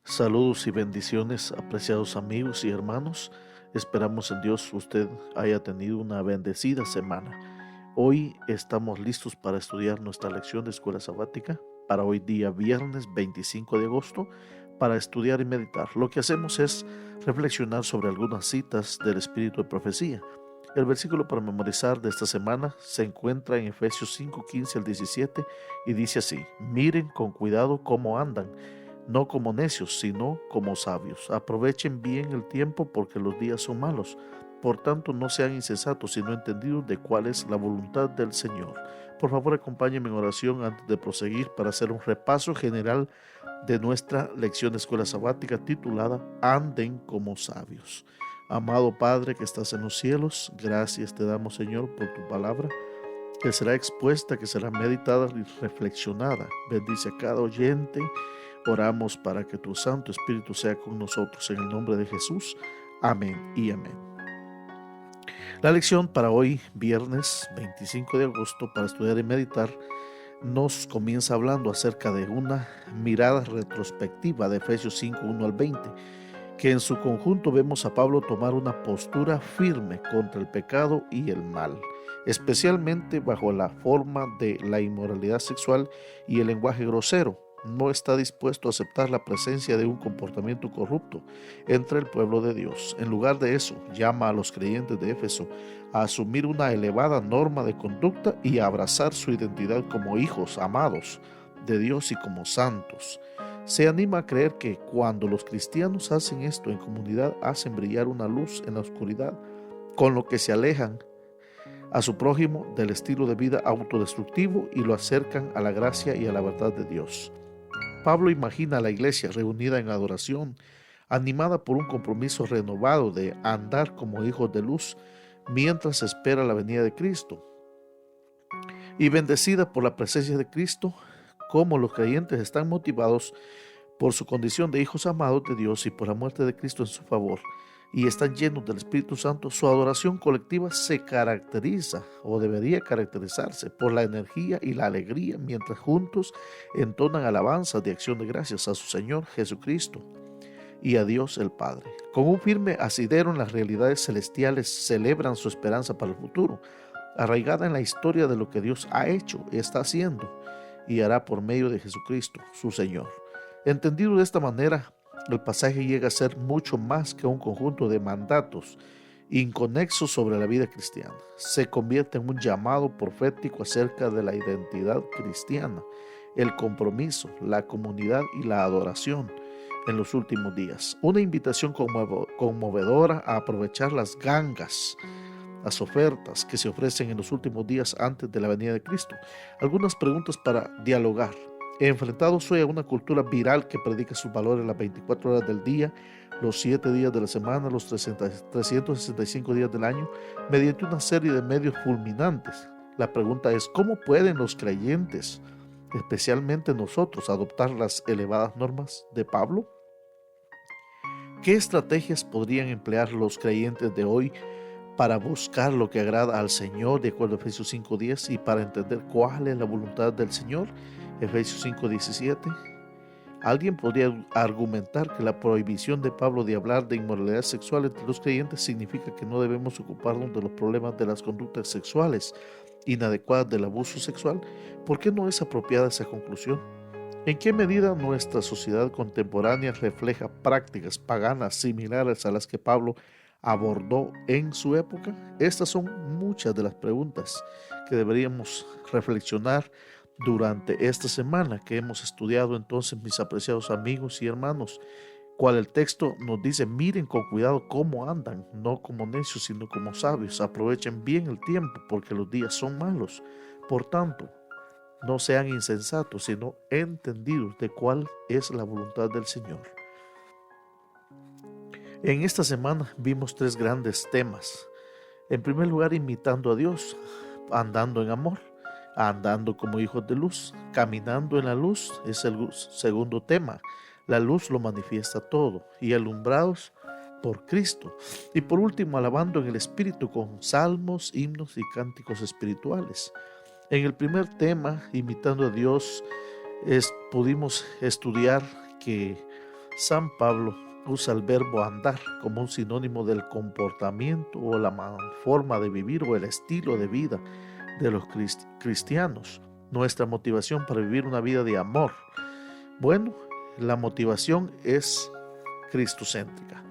Saludos y bendiciones, apreciados amigos y hermanos. Esperamos en Dios usted haya tenido una bendecida semana. Hoy estamos listos para estudiar nuestra lección de escuela sabática para hoy día viernes 25 de agosto para estudiar y meditar. Lo que hacemos es reflexionar sobre algunas citas del espíritu de profecía. El versículo para memorizar de esta semana se encuentra en Efesios 5:15 al 17 y dice así: miren con cuidado cómo andan, no como necios, sino como sabios. Aprovechen bien el tiempo porque los días son malos. Por tanto, no sean insensatos, sino entendidos de cuál es la voluntad del Señor. Por favor, acompáñenme en oración antes de proseguir para hacer un repaso general de nuestra lección de escuela sabática titulada Anden como sabios. Amado Padre que estás en los cielos, gracias te damos, Señor, por tu palabra, que será expuesta, que será meditada y reflexionada. Bendice a cada oyente. Oramos para que tu Santo Espíritu sea con nosotros en el nombre de Jesús. Amén y amén. La lección para hoy, viernes 25 de agosto, para estudiar y meditar, nos comienza hablando acerca de una mirada retrospectiva de Efesios 5, 1 al 20, que en su conjunto vemos a Pablo tomar una postura firme contra el pecado y el mal, especialmente bajo la forma de la inmoralidad sexual y el lenguaje grosero. No está dispuesto a aceptar la presencia de un comportamiento corrupto entre el pueblo de Dios. En lugar de eso, llama a los creyentes de Éfeso a asumir una elevada norma de conducta y a abrazar su identidad como hijos amados de Dios y como santos. Se anima a creer que cuando los cristianos hacen esto en comunidad, hacen brillar una luz en la oscuridad, con lo que se alejan a su prójimo del estilo de vida autodestructivo y lo acercan a la gracia y a la verdad de Dios. Pablo imagina a la iglesia reunida en adoración, animada por un compromiso renovado de andar como hijos de luz mientras espera la venida de Cristo, y bendecida por la presencia de Cristo. Como los creyentes están motivados por su condición de hijos amados de Dios y por la muerte de Cristo en su favor, y están llenos del Espíritu Santo, su adoración colectiva se caracteriza o debería caracterizarse por la energía y la alegría mientras juntos entonan alabanzas de acción de gracias a su Señor Jesucristo y a Dios el Padre. Con un firme asidero en las realidades celestiales celebran su esperanza para el futuro, arraigada en la historia de lo que Dios ha hecho, está haciendo y hará por medio de Jesucristo, su Señor. Entendido de esta manera, el pasaje llega a ser mucho más que un conjunto de mandatos inconexos sobre la vida cristiana. Se convierte en un llamado profético acerca de la identidad cristiana, el compromiso, la comunidad y la adoración en los últimos días. Una invitación conmovedora a aprovechar las gangas, las ofertas que se ofrecen en los últimos días antes de la venida de Cristo. Algunas preguntas para dialogar. Enfrentados hoy a una cultura viral que predica sus valores las 24 horas del día, los 7 días de la semana, los 365 días del año, mediante una serie de medios fulminantes. La pregunta es, ¿cómo pueden los creyentes, especialmente nosotros, adoptar las elevadas normas de Pablo? ¿Qué estrategias podrían emplear los creyentes de hoy para buscar lo que agrada al Señor, de acuerdo a Efesios 5:10, y para entender cuál es la voluntad del Señor, Efesios 5:17? Alguien podría argumentar que la prohibición de Pablo de hablar de inmoralidad sexual entre los creyentes significa que no debemos ocuparnos de los problemas de las conductas sexuales inadecuadas del abuso sexual. ¿Por qué no es apropiada esa conclusión? ¿En qué medida nuestra sociedad contemporánea refleja prácticas paganas similares a las que Pablo abordó en su época? Estas son muchas de las preguntas que deberíamos reflexionar durante esta semana que hemos estudiado. Entonces, mis apreciados amigos y hermanos, cual el texto nos dice, miren con cuidado cómo andan, no como necios, sino como sabios. Aprovechen bien el tiempo porque los días son malos. Por tanto, no sean insensatos, sino entendidos de cuál es la voluntad del Señor. En esta semana vimos tres grandes temas. En primer lugar, imitando a Dios, andando en amor, andando como hijos de luz, caminando en la luz es el segundo tema. La luz lo manifiesta todo y alumbrados por Cristo. Y por último, alabando en el Espíritu con salmos, himnos y cánticos espirituales. En el primer tema, imitando a Dios, pudimos estudiar que San Pablo usa el verbo andar como un sinónimo del comportamiento o la forma de vivir o el estilo de vida de los cristianos. Nuestra motivación para vivir una vida de amor. Bueno, la motivación es cristocéntrica.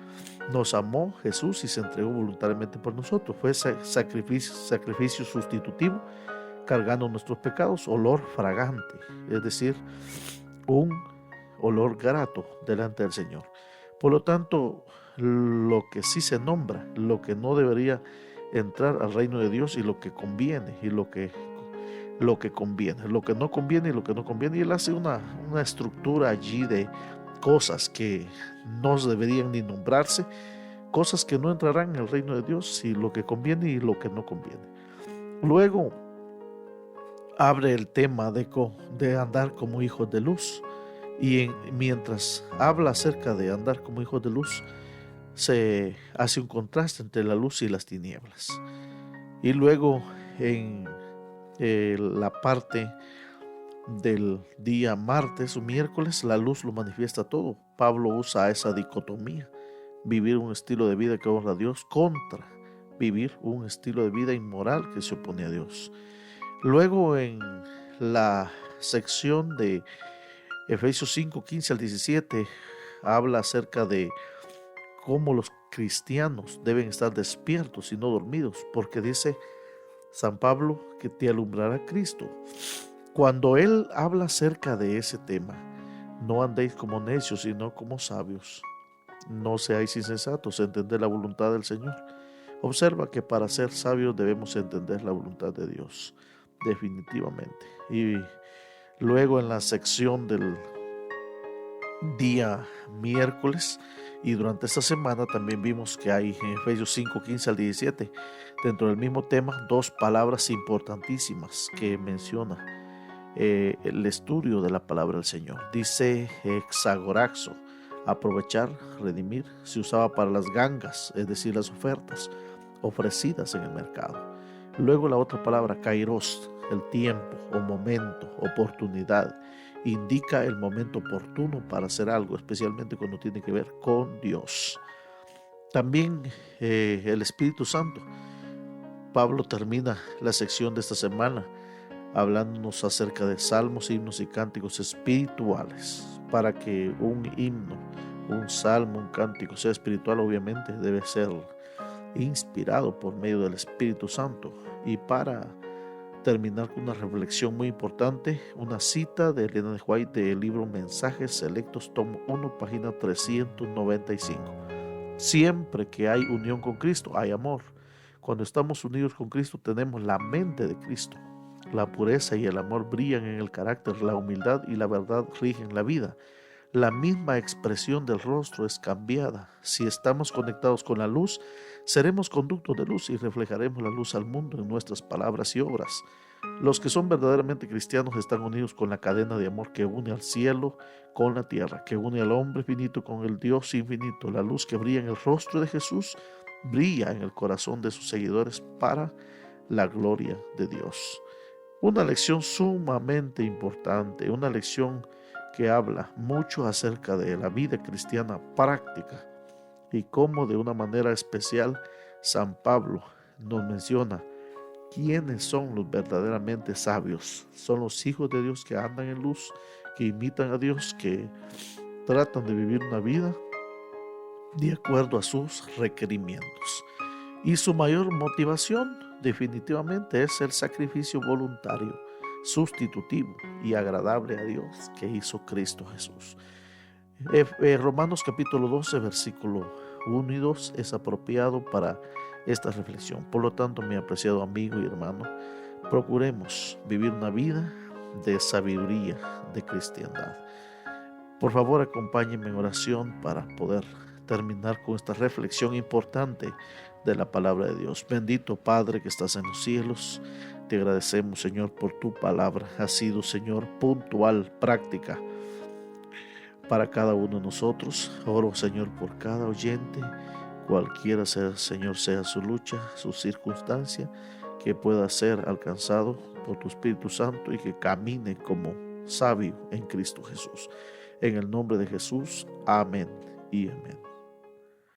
Nos amó Jesús y se entregó voluntariamente por nosotros. Fue sacrificio sustitutivo, cargando nuestros pecados, olor fragante, es decir, un olor grato delante del Señor. Por lo tanto, lo que sí se nombra, lo que no debería entrar al reino de Dios y lo que conviene y lo que conviene, lo que no conviene y lo que no conviene. Y él hace una estructura allí de cosas que no deberían ni nombrarse, cosas que no entrarán en el reino de Dios, y lo que conviene y lo que no conviene. Luego abre el tema de andar como hijos de luz, y mientras habla acerca de andar como hijos de luz, se hace un contraste entre la luz y las tinieblas. Y luego en la parte del día martes o miércoles, la luz lo manifiesta todo. Pablo usa esa dicotomía: vivir un estilo de vida que honra a Dios contra vivir un estilo de vida inmoral que se opone a Dios. Luego en la sección de Efesios 5, 15 al 17 habla acerca de cómo los cristianos deben estar despiertos y no dormidos, porque dice San Pablo que te alumbrará Cristo. Cuando él habla acerca de ese tema: no andéis como necios, sino como sabios. No seáis insensatos, entended la voluntad del Señor. Observa que para ser sabios debemos entender la voluntad de Dios, definitivamente. Y luego en la sección del día miércoles y durante esta semana también vimos que hay en Efesios 5, 15 al 17, dentro del mismo tema, dos palabras importantísimas que menciona el estudio de la palabra del Señor. Dice exagoraxo, aprovechar, redimir. Se usaba para las gangas, es decir, las ofertas ofrecidas en el mercado. Luego la otra palabra, kairos, el tiempo o momento, oportunidad. Indica el momento oportuno para hacer algo, especialmente cuando tiene que ver con Dios. También el Espíritu Santo. Pablo termina la sección de esta semana hablándonos acerca de salmos, himnos y cánticos espirituales. Para que un himno, un salmo, un cántico sea espiritual, obviamente debe ser inspirado por medio del Espíritu Santo. Y para terminar con una reflexión muy importante, una cita de Elena de White del libro Mensajes Selectos, tomo 1, página 395. Siempre que hay unión con Cristo, hay amor. Cuando estamos unidos con Cristo, tenemos la mente de Cristo. La pureza y el amor brillan en el carácter, la humildad y la verdad rigen la vida. La misma expresión del rostro es cambiada. Si estamos conectados con la luz, seremos conductos de luz y reflejaremos la luz al mundo en nuestras palabras y obras. Los que son verdaderamente cristianos están unidos con la cadena de amor que une al cielo con la tierra, que une al hombre finito con el Dios infinito. La luz que brilla en el rostro de Jesús brilla en el corazón de sus seguidores para la gloria de Dios. Una lección sumamente importante, una lección que habla mucho acerca de la vida cristiana práctica y cómo de una manera especial San Pablo nos menciona quiénes son los verdaderamente sabios. Son los hijos de Dios que andan en luz, que imitan a Dios, que tratan de vivir una vida de acuerdo a sus requerimientos. Y su mayor motivación definitivamente es el sacrificio voluntario, sustitutivo y agradable a Dios que hizo Cristo Jesús. Romanos capítulo 12, versículo 1 y 2 es apropiado para esta reflexión. Por lo tanto, mi apreciado amigo y hermano, procuremos vivir una vida de sabiduría, de cristiandad. Por favor, acompáñenme en oración para poder terminar con esta reflexión importante de la palabra de Dios. Bendito Padre que estás en los cielos, te agradecemos, Señor, por tu palabra. Ha sido, Señor, puntual, práctica para cada uno de nosotros. Oro, Señor, por cada oyente, cualquiera sea, Señor, sea su lucha, su circunstancia, que pueda ser alcanzado por tu Espíritu Santo y que camine como sabio en Cristo Jesús. En el nombre de Jesús, amén y amén.